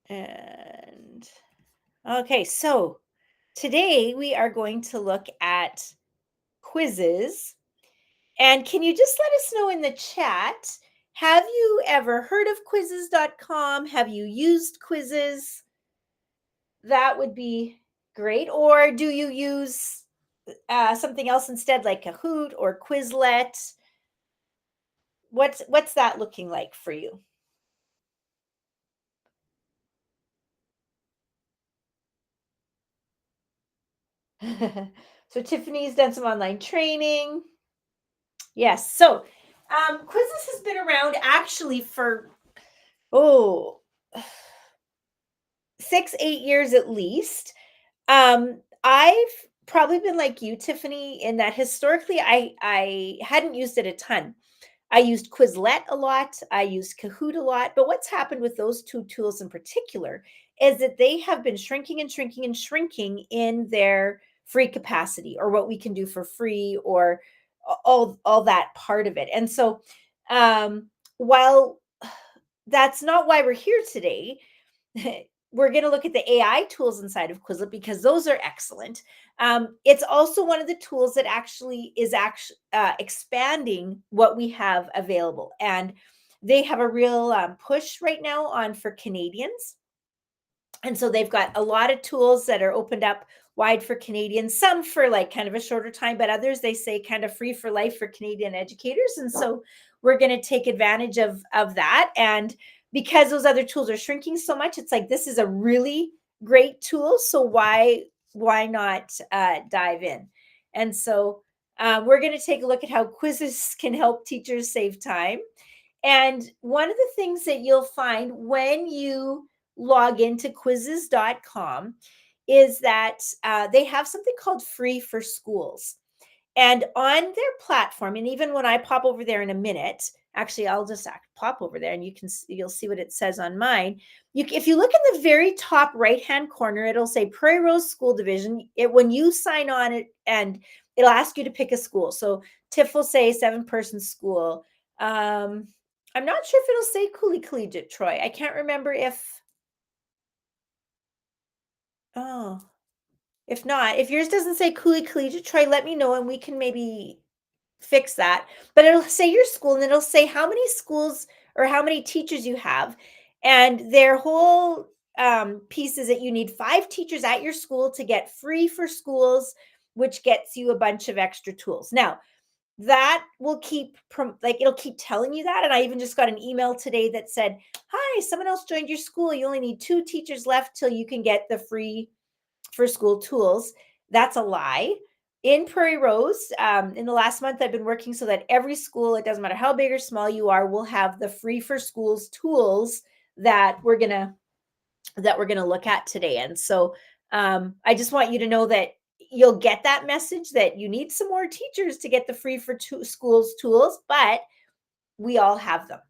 And okay, so today we are going to look at quizzes. And can you just let us know in the chat, have you ever heard of quizizz.com? Have you used quizzes? That would be great. Or do you use something else instead, like Kahoot or Quizlet? What's that looking like for you? So Tiffany's done some online training. Yes. So Quizzes has been around actually for oh 6, 8 years at least. I've probably been like you, Tiffany, in that historically I hadn't used it a ton. I used Quizlet a lot. I used Kahoot a lot. But what's happened with those two tools in particular is that they have been shrinking and shrinking and shrinking in their free capacity, or what we can do for free, or all that part of it. And so while that's not why we're here today, we're going to look at the AI tools inside of Quizlet because those are excellent. It's also one of the tools that actually is expanding what we have available, and they have a real push right now on for Canadians. And so they've got a lot of tools that are opened up wide for Canadians, some for like kind of a shorter time, but others they say kind of free for life for Canadian educators. And so we're going to take advantage of that. And because those other tools are shrinking so much, it's like this is a really great tool. So why not dive in? And so we're going to take a look at how quizzes can help teachers save time. And one of the things that you'll find when you log into quizizz.com is that they have something called Free for Schools. And on their platform, and even when I pop over there in a minute, actually, I'll just pop over there and you'll see what it says on mine. If you look in the very top right hand corner, it'll say Prairie Rose School Division. When you sign on it, and it'll ask you to pick a school. So TIFF will say 7-person school. I'm not sure if it'll say Cooley Collegiate Troy. I can't remember if. Oh, if not, if yours doesn't say Cooley Collegiate Troy, let me know and we can maybe fix that. But it'll say your school and it'll say how many schools or how many teachers you have. And their whole piece is that you need 5 teachers at your school to get Free for Schools, which gets you a bunch of extra tools. Now, that will keep like it'll keep telling you that. And I even just got an email today that said, hi, someone else joined your school, you only need 2 teachers left till you can get the Free for School tools. That's a lie. In Prairie Rose, in the last month I've been working so that every school, it doesn't matter how big or small you are, will have the Free for Schools tools that we're gonna look at today. And so I just want you to know that you'll get that message that you need some more teachers to get the Free for Schools tools, but we all have them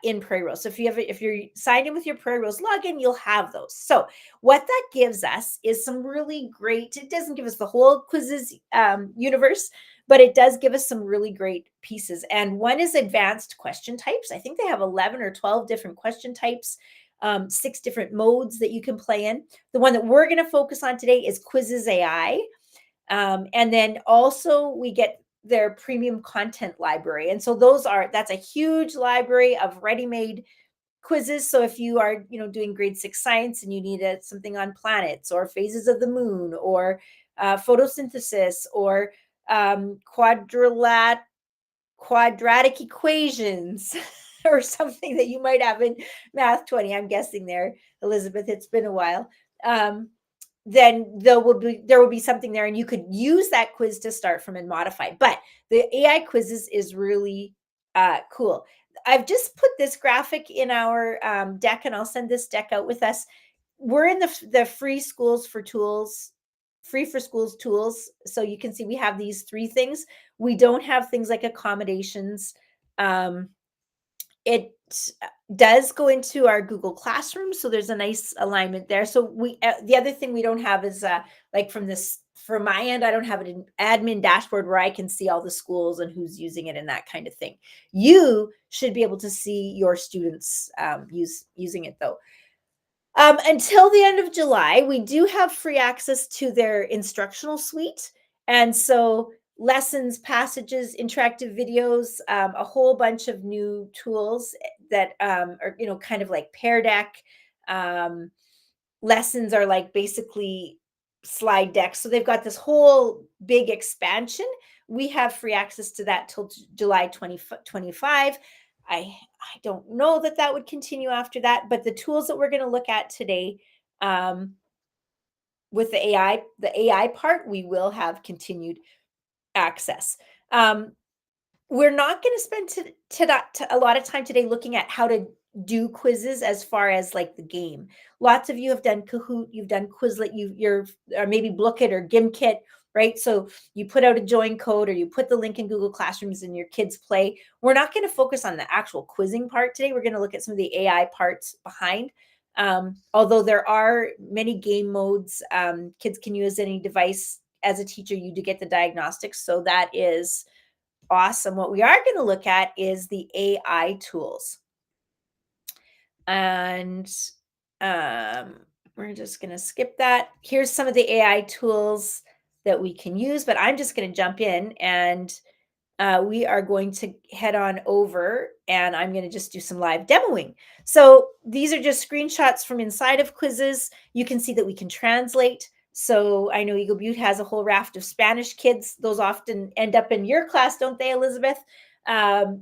in Prairie Rose. So if you're signed in with your Prairie Rose login, you'll have those. So what that gives us is some really great. It doesn't give us the whole quizzes universe, but it does give us some really great pieces. And one is advanced question types. I think they have 11 or 12 different question types. 6 different modes that you can play in. The one that we're going to focus on today is Quizizz AI. And then also we get their premium content library. And so that's a huge library of ready-made quizzes. So if you are, doing grade 6 science and you need something on planets or phases of the moon or photosynthesis or quadratic equations or something that you might have in Math 20, I'm guessing there, Elizabeth, it's been a while. Then there will be something there, and you could use that quiz to start from and modify. But the AI quizzes is really cool. I've just put this graphic in our deck, and I'll send this deck out with us. We're in the free for schools tools. So you can see we have these 3 things. We don't have things like accommodations. It does go into our Google Classroom, so there's a nice alignment there. So the other thing we don't have is like from my end, I don't have an admin dashboard where I can see all the schools and who's using it and that kind of thing. You should be able to see your students using it though. Until the end of July, we do have free access to their instructional suite. And so lessons, passages, interactive videos, a whole bunch of new tools that are, kind of like Pear Deck. Um, Lessons are like basically slide decks. So they've got this whole big expansion. We have free access to that till July 2025. I don't know that that would continue after that, but the tools that we're going to look at today, um, with the AI part, we will have continued access. Um, we're not going to spend a lot of time today looking at how to do quizzes as far as like the game. Lots of you have done Kahoot, you've done Quizlet, you're or maybe Blookit or Gimkit, right? So you put out a join code or you put the link in Google Classrooms and your kids play. We're not going to focus on the actual quizzing part today. We're going to look at some of the AI parts behind. Although there are many game modes, kids can use any device. As a teacher, you do get the diagnostics, so that is awesome. What we are going to look at is the AI tools. And um, we're just going to skip that. Here's some of the AI tools that we can use, but I'm just going to jump in and we are going to head on over and I'm going to just do some live demoing. So these are just screenshots from inside of Quizizz. You can see that we can translate. So I know Eagle Butte has a whole raft of Spanish kids. Those often end up in your class, don't they, Elizabeth?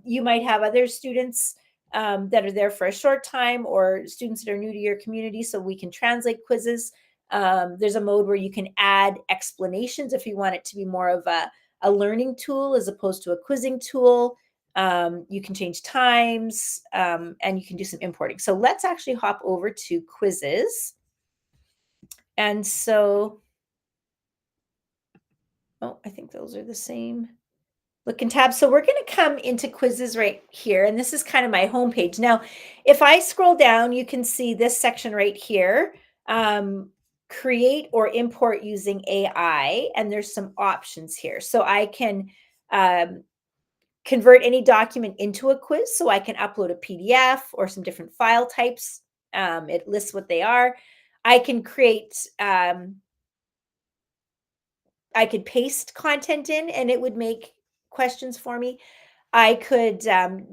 You might have other students that are there for a short time or students that are new to your community. So we can translate quizzes. There's a mode where you can add explanations if you want it to be more of a learning tool as opposed to a quizzing tool. You can change times and you can do some importing. So let's actually hop over to Quizizz. And so, I think those are the same looking tabs. So we're going to come into Quizizz right here. And this is kind of my homepage. Now, if I scroll down, you can see this section right here. Create or import using AI. And there's some options here. So I can convert any document into a quiz. So I can upload a PDF or some different file types. It lists what they are. I can create, I could paste content in and it would make questions for me. I could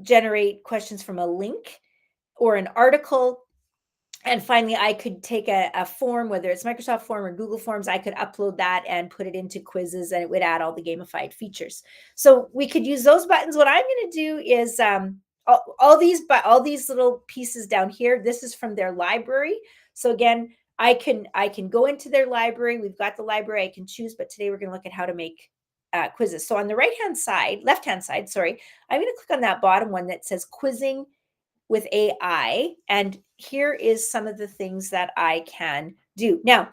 generate questions from a link or an article. And finally, I could take a form, whether it's Microsoft Form or Google Forms, I could upload that and put it into Quizizz and it would add all the gamified features. So we could use those buttons. What I'm going to do is all these little pieces down here, this is from their library. So again, I can go into their library. We've got the library I can choose, but today we're going to look at how to make quizzes. So on the left-hand side, sorry, I'm going to click on that bottom one that says quizzing with AI. And here is some of the things that I can do. Now,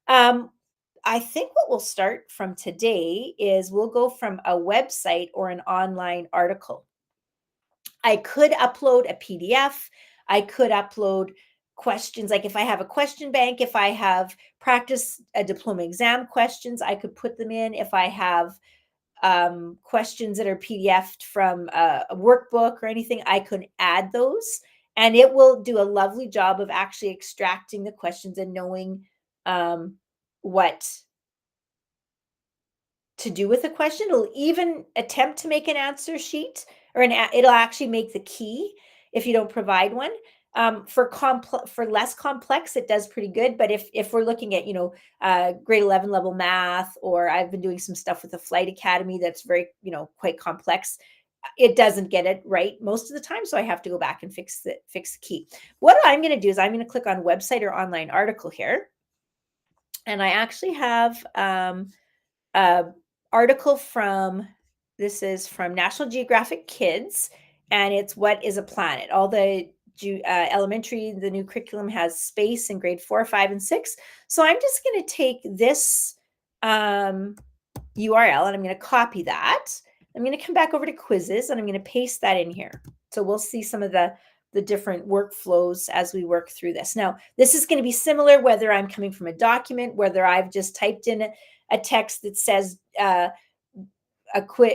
I think what we'll start from today is we'll go from a website or an online article. I could upload a PDF. I could upload questions. Like if I have a question bank, if I have practice a diploma exam questions, I could put them in. If I have questions that are PDF'd from a workbook or anything, I could add those and it will do a lovely job of actually extracting the questions and knowing what to do with a question. It'll even attempt to make an answer sheet or it'll actually make the key if you don't provide one. For less complex, it does pretty good. But if we're looking at grade 11 level math, or I've been doing some stuff with the Flight Academy that's very quite complex, it doesn't get it right most of the time. So I have to go back and fix the key. What I'm going to do is I'm going to click on website or online article here, and I actually have a article from this is from National Geographic Kids, and it's What is a Planet? All the elementary, the new curriculum has space in grade 4, 5, and 6. So I'm just going to take this URL and I'm going to copy that. I'm going to come back over to Quizizz and I'm going to paste that in here. So we'll see some of the different workflows as we work through this. Now, this is going to be similar whether I'm coming from a document, whether I've just typed in a text that says a quiz,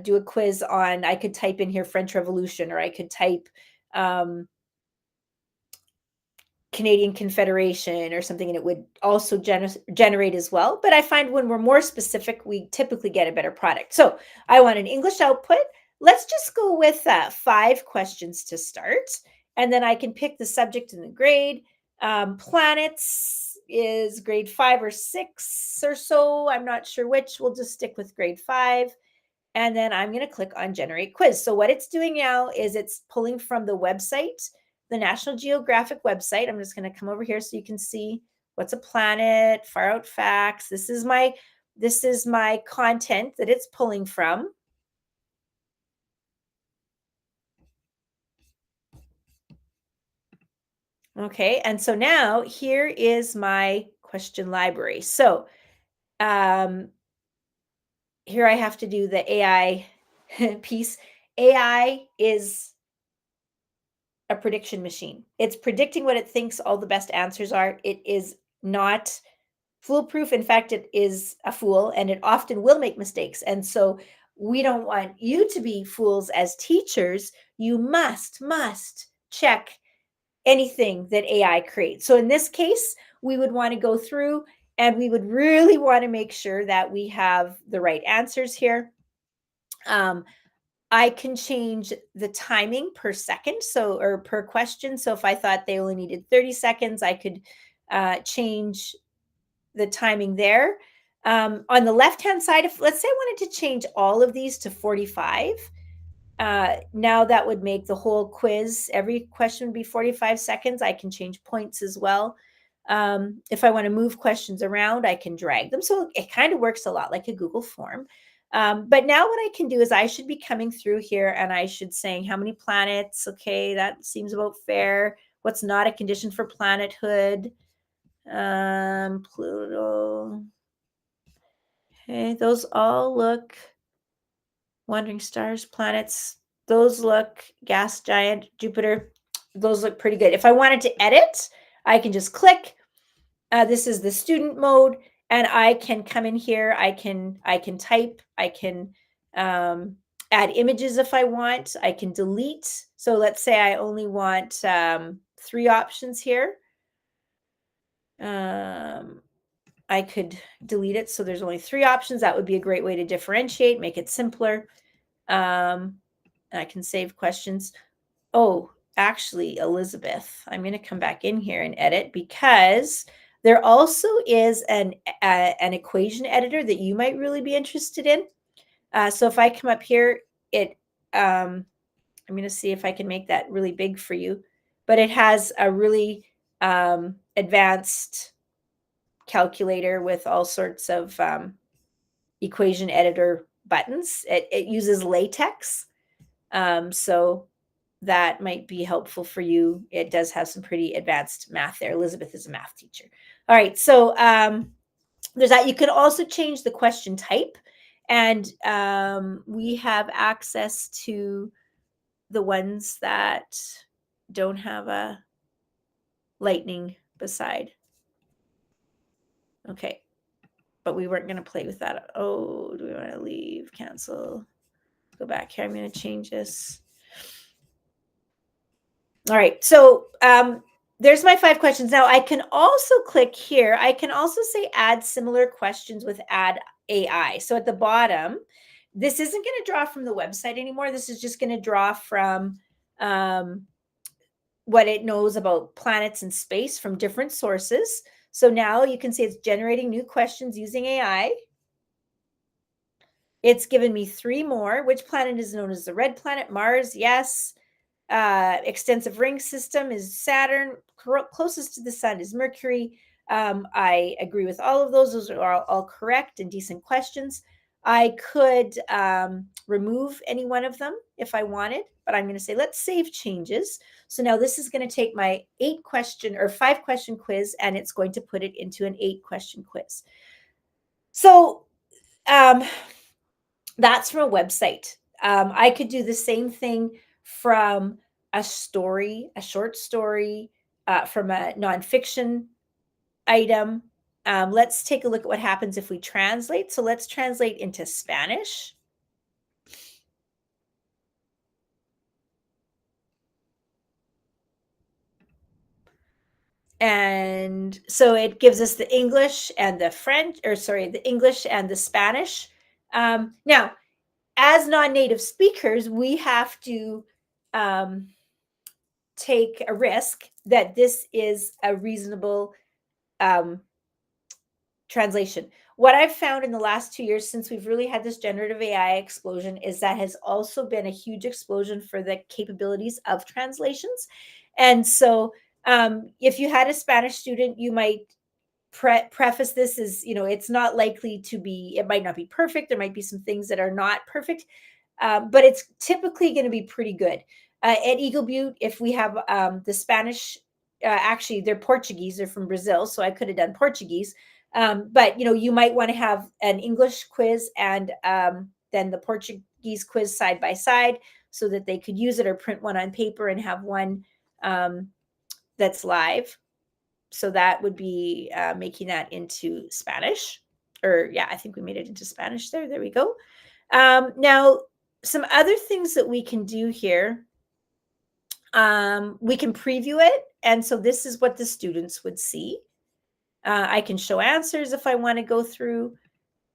do a quiz on, I could type in here French Revolution, or I could type Canadian Confederation or something, and it would also generate as well. But I find when we're more specific, we typically get a better product. So I want an English output. Let's just go with 5 questions to start. And then I can pick the subject and the grade. Planets is grade 5 or 6 or so. I'm not sure which. We'll just stick with grade 5. And then I'm going to click on generate quiz. So what it's doing now is it's pulling from the website, the National Geographic website. I'm just going to come over here so you can see what's a planet, far out facts. This is my content that it's pulling from. Okay, and so now here is my question library. So here I have to do the AI piece. AI is a prediction machine. It's predicting what it thinks all the best answers are. It is not foolproof. In fact, it is a fool and it often will make mistakes. And so we don't want you to be fools as teachers. You must check anything that AI creates. So in this case, we would want to go through and we would really want to make sure that we have the right answers here. I can change the timing per second, so or per question. So if I thought they only needed 30 seconds, I could change the timing there. On the left-hand side, if let's say I wanted to change all of these to 45, now that would make the whole quiz, every question would be 45 seconds. I can change points as well. If I want to move questions around, I can drag them. So it kind of works a lot like a Google form. But now what I can do is I should be coming through here and I should saying how many planets. Okay, that seems about fair. What's not a condition for planethood? Pluto. Okay, those all look wandering stars, planets. Those look gas giant, Jupiter. Those look pretty good. If I wanted to edit, I can just click. This is the student mode, and I can come in here. I can type. I can add images if I want. I can delete. So let's say I only want 3 options here. I could delete it. So there's only 3 options. That would be a great way to differentiate, make it simpler. I can save questions. Oh, actually, Elizabeth, I'm going to come back in here and edit because there also is an equation editor that you might really be interested in. So if I come up here, I'm going to see if I can make that really big for you, but it has a really advanced calculator with all sorts of equation editor buttons. It uses LaTeX. So that might be helpful for you. It does have some pretty advanced math there. Elizabeth is a math teacher. All right, so there's that. You can also change the question type, and we have access to the ones that don't have a lightning beside. Okay, but we weren't going to play with that. Oh, do we want to leave? Cancel. Go back here. I'm going to change this. All right, so there's my 5 questions. Now I can also click here. I can also say add similar questions with add AI. So at the bottom, this isn't going to draw from the website anymore. This is just going to draw from what it knows about planets and space from different sources. So now you can see it's generating new questions using AI. It's given me 3 more. Which planet is known as the red planet? Mars, yes. Extensive ring system is Saturn. Closest to the sun is Mercury. I agree with all of those. Those are all correct and decent questions. I could remove any one of them if I wanted, but I'm going to say let's save changes. So now this is going to take my 8-question or 5-question quiz and it's going to put it into an 8-question quiz. So that's from a website. I could do the same thing from a story, a short story, from a nonfiction item. Let's take a look at what happens if we translate. So let's translate into Spanish. And so it gives us the English and the French, or sorry, the English and the Spanish. Now, as non-native speakers, we have to um, take a risk that this is a reasonable um, translation. What I've found in the last 2 years since we've really had this generative AI explosion is that has also been a huge explosion for the capabilities of translations. And so if you had a Spanish student, you might preface this as, it's not likely to be, it might not be perfect. There might be some things that are not perfect, but it's typically going to be pretty good. At Eagle Butte, if we have the Spanish, actually, they're Portuguese, they're from Brazil, so I could have done Portuguese. But you might want to have an English quiz and then the Portuguese quiz side by side so that they could use it or print one on paper and have one that's live. So that would be making that into Spanish. Or yeah, I think we made it into Spanish there. There we go. Now, some other things that we can do here. We can preview it. And so this is what the students would see. I can show answers if I want to go through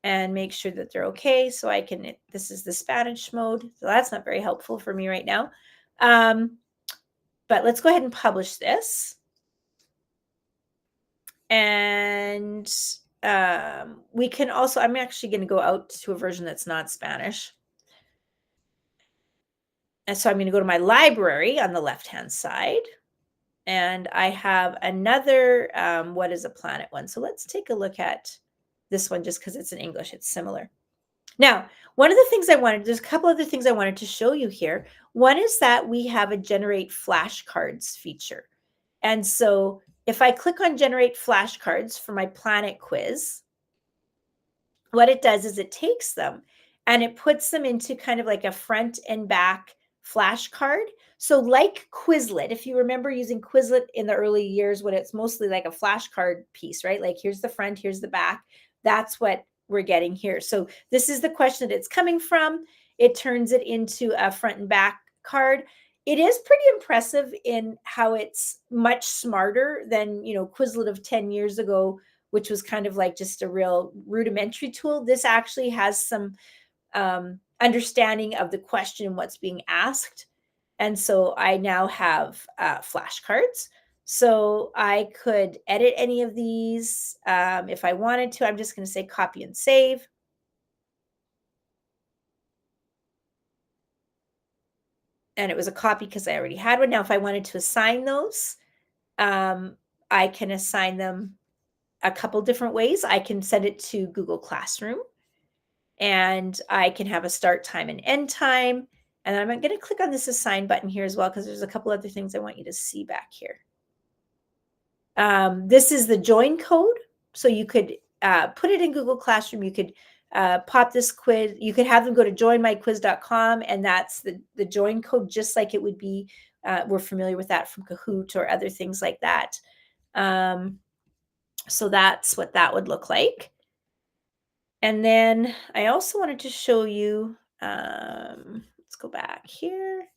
and make sure that they're okay. So I can, this is the Spanish mode. So that's not very helpful for me right now. But let's go ahead and publish this. And we can also, I'm actually going to go out to a version that's not Spanish. And so I'm going to go to my library on the left-hand side. And I have another, what is a planet one? So let's take a look at this one just because it's in English. It's similar. Now, one of the things there's a couple other things I wanted to show you here. One is that we have a generate flashcards feature. And so if I click on generate flashcards for my planet quiz, what it does is it takes them and it puts them into kind of like a front and back flashcard. So like Quizlet, if you remember using Quizlet in the early years, when it's mostly like a flashcard piece, right? Like here's the front, here's the back. That's what we're getting here. So this is the question that it's coming from. It turns it into a front and back card. It is pretty impressive in how it's much smarter than, Quizlet of 10 years ago, which was kind of like just a real rudimentary tool. This actually has some understanding of the question and what's being asked. And so I now have flashcards. So I could edit any of these if I wanted to. I'm just going to say copy and save. And it was a copy because I already had one. Now, if I wanted to assign those, I can assign them a couple different ways. I can send it to Google Classroom. And I can have a start time and end time. And I'm going to click on this assign button here as well, because there's a couple other things I want you to see back here. This is the join code. So you could put it in Google Classroom. You could pop this quiz. You could have them go to joinmyquiz.com, and that's the join code, just like it would be. We're familiar with that from Kahoot or other things like that. So that's what that would look like. And then I also wanted to show you, let's go back here.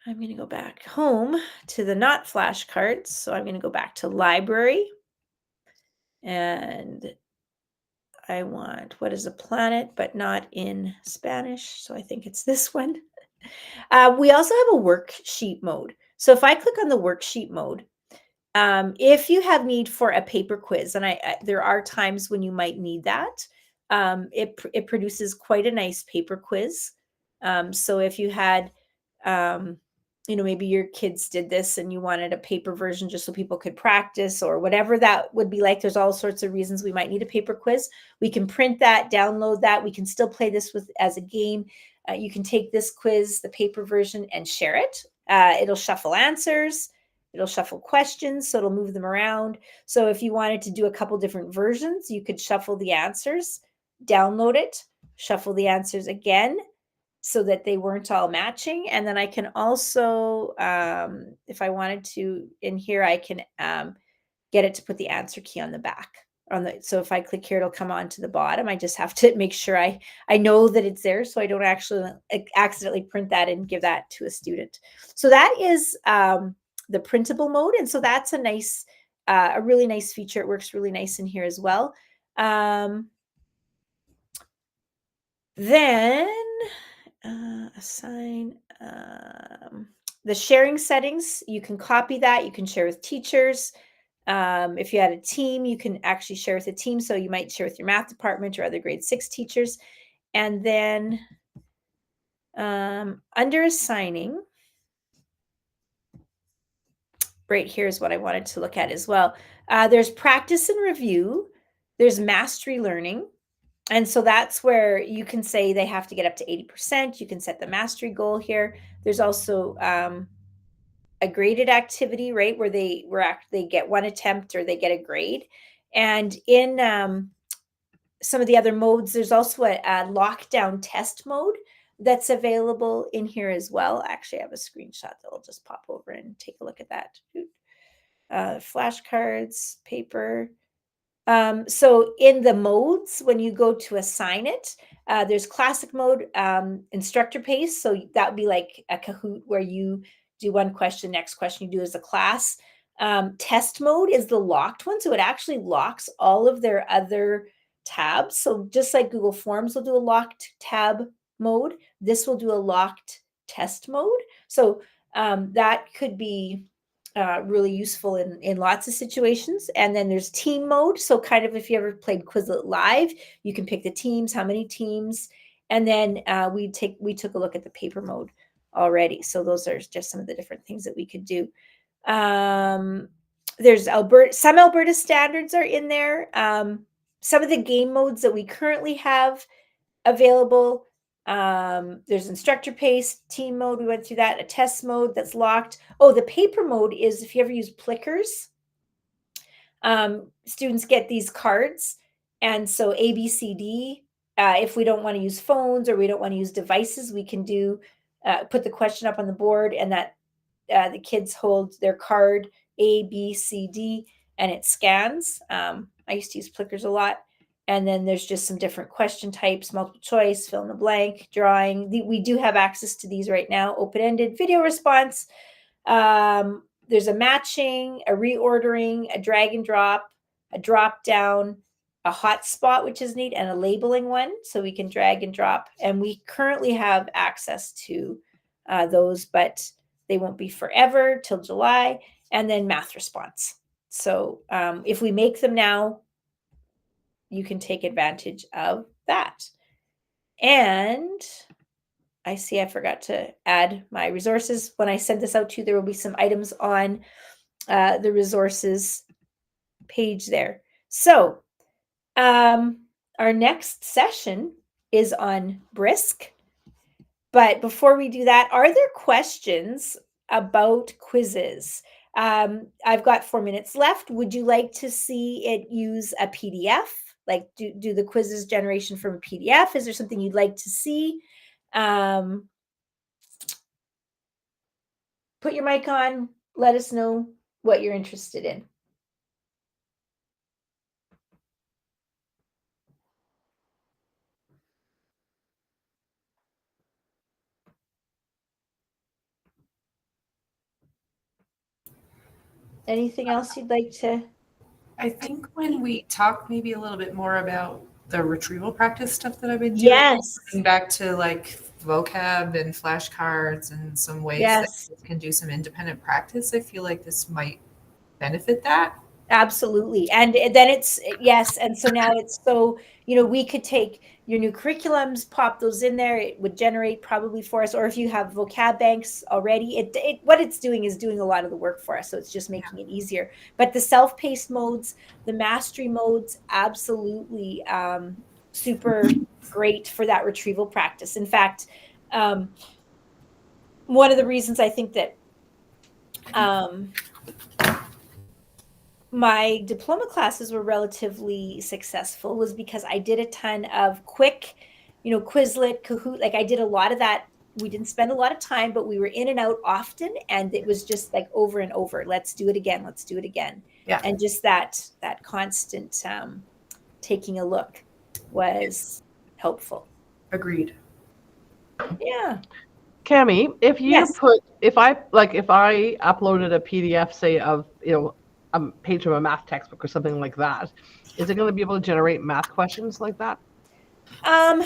I'm going to go back home to the not flashcards. So I'm going to go back to library. And I want what is a planet, but not in Spanish. So I think it's this one. We also have a worksheet mode. So if I click on the worksheet mode, if you have need for a paper quiz, and there are times when you might need that, it produces quite a nice paper quiz. So if you had, maybe your kids did this and you wanted a paper version just so people could practice or whatever that would be like, there's all sorts of reasons we might need a paper quiz. We can print that, download that. We can still play this as a game. You can take this quiz, the paper version, and share it. It'll shuffle answers. It'll shuffle questions, so it'll move them around. So if you wanted to do a couple different versions, you could shuffle the answers, download it, shuffle the answers again so that they weren't all matching. And then I can also, if I wanted to, in here, I can get it to put the answer key on the back. So if I click here, it'll come on to the bottom. I just have to make sure I know that it's there so I don't actually accidentally print that and give that to a student. So that is the printable mode. And so that's a really nice feature. It works really nice in here as well. Then assign the sharing settings. You can copy that. You can share with teachers. If you had a team, you can actually share with a team. So you might share with your math department or other grade 6 teachers. And then under assigning, right here is what I wanted to look at as well. There's practice and review. There's mastery learning. And so that's where you can say they have to get up to 80%. You can set the mastery goal here. There's also a graded activity, right, where they get one attempt or they get a grade. And in some of the other modes, there's also a lockdown test mode that's available in here as well. Actually, I have a screenshot that I'll just pop over and take a look at that. Flashcards, paper. So in the modes, when you go to assign it, there's classic mode, instructor pace. So that would be like a Kahoot where you do one question, next question you do as a class. Test mode is the locked one. So it actually locks all of their other tabs. So just like Google Forms will do a locked tab mode, this will do a locked test mode. So that could be really useful in lots of situations. And then there's team mode. So kind of if you ever played Quizlet Live, you can pick the teams, how many teams. And then we took a look at the paper mode already. So those are just some of the different things that we could do. There's some Alberta standards are in there. Some of the game modes that we currently have available. There's instructor pace, team mode. We went through that. A test mode that's locked. Oh, the paper mode is if you ever use Plickers, students get these cards. And so A, B, C, D, if we don't want to use phones or we don't want to use devices, we can put the question up on the board and that the kids hold their card A, B, C, D, and it scans. I used to use Plickers a lot. And then there's just some different question types, multiple choice, fill in the blank, drawing. We do have access to these right now, open-ended, video response. There's a matching, a reordering, a drag and drop, a drop down, a hotspot, which is neat, and a labeling one. So we can drag and drop. And we currently have access to those, but they won't be forever till July. And then math response. So if we make them now, you can take advantage of that. And I see I forgot to add my resources. When I send this out to you, there will be some items on the resources page there. So our next session is on Brisk. But before we do that, are there questions about Quizizz? I've got 4 minutes left. Would you like to see it use a PDF? Like do the Quizizz generation from a PDF? Is there something you'd like to see? Put your mic on. Let us know what you're interested in. Anything else you'd like to? I think when we talk maybe a little bit more about the retrieval practice stuff that I've been doing, Yes. going back to like vocab and flashcards and some ways that kids can do some independent practice, I feel like this might benefit that. Absolutely. And then yes. And so now we could take your new curriculums, pop those in there. It would generate probably for us, or if you have vocab banks already, what it's doing is doing a lot of the work for us. So it's just making it easier. But the self-paced modes, the mastery modes, absolutely super great for that retrieval practice. In fact, one of the reasons I think that my diploma classes were relatively successful was because I did a ton of quick, Quizlet, Kahoot. Like I did a lot of that. We didn't spend a lot of time, but we were in and out often. And it was just like over and over. Let's do it again. Let's do it again. Yeah. And just that constant taking a look was helpful. Agreed. Yeah. Cami, Yes. if I uploaded a PDF, say of, a page from a math textbook or something like that, is it going to be able to generate math questions like that? Um,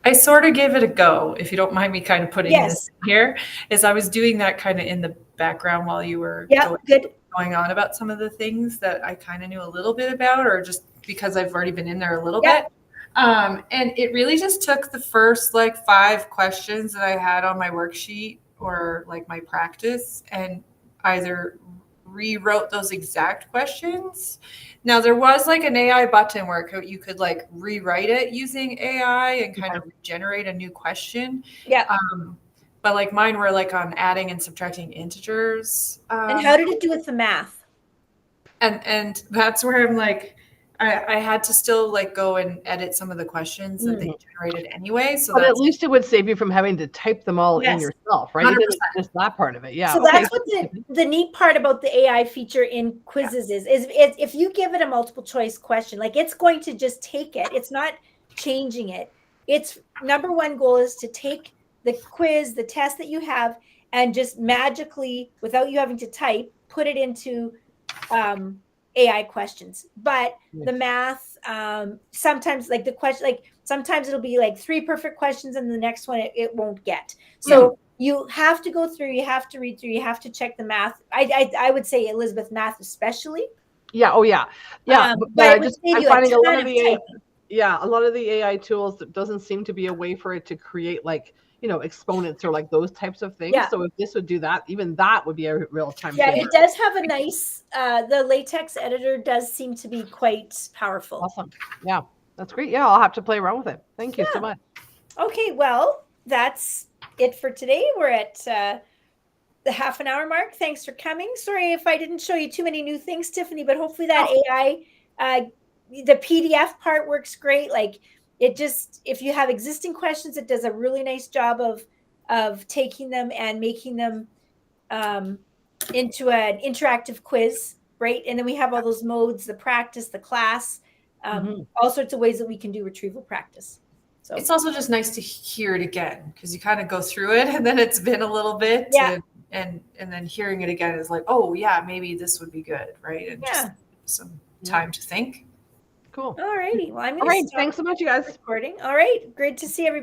I sort of gave it a go, if you don't mind me kind of putting yes. this here, is I was doing that kind of in the background while you were Yeah, good. going on about some of the things that I kind of knew a little bit about, or just because I've already been in there a little Yeah. bit. And it really just took the first like 5 questions that I had on my worksheet or like my practice and either rewrote those exact questions. Now there was like an AI button where you could like rewrite it using AI and kind of generate a new question. Yeah. But like mine were like on adding and subtracting integers. And how did it do with the math? And that's where I'm like, I had to still like go and edit some of the questions that they generated anyway. So But at that's least it would save you from having to type them all in Yes. yourself, right? 100%. Even just that part of it. Yeah. So Okay. that's what the neat part about the AI feature in Quizizz is if you give it a multiple choice question, like it's going to just take it. It's not changing it. Its number one goal is to take the quiz, the test that you have, and just magically, without you having to type, put it into AI questions. But the math, sometimes like the question, like sometimes it'll be like 3 perfect questions, and the next one it won't get. So you have to go through, you have to read through, you have to check the math. I would say Elizabeth math especially. Yeah. Oh, yeah. Yeah. But it would save I'm you a finding a lot ton of of the typing. a lot of the AI tools, that doesn't seem to be a way for it to create like, exponents or like those types of things. Yeah. So if this would do that, even that would be a real time Yeah, saver. it does have a nice, the latex editor does seem to be quite powerful. Awesome. Yeah, that's great. Yeah, I'll have to play around with it. Thank you so much. Okay, well, that's it for today. We're at the half an hour mark. Thanks for coming. Sorry if I didn't show you too many new things, Tiffany, but hopefully that AI, the PDF part works great. Like it just, if you have existing questions, it does a really nice job of taking them and making them into an interactive quiz, right? And then we have all those modes, the practice, the class, all sorts of ways that we can do retrieval practice. So it's also just nice to hear it again because you kind of go through it and then it's been a little bit and then hearing it again is like, oh yeah, maybe this would be good, right? And just some time to think. Cool. All righty. Well, I'm going to stop. Thanks so much, you guys. Recording. All right. Great to see everybody.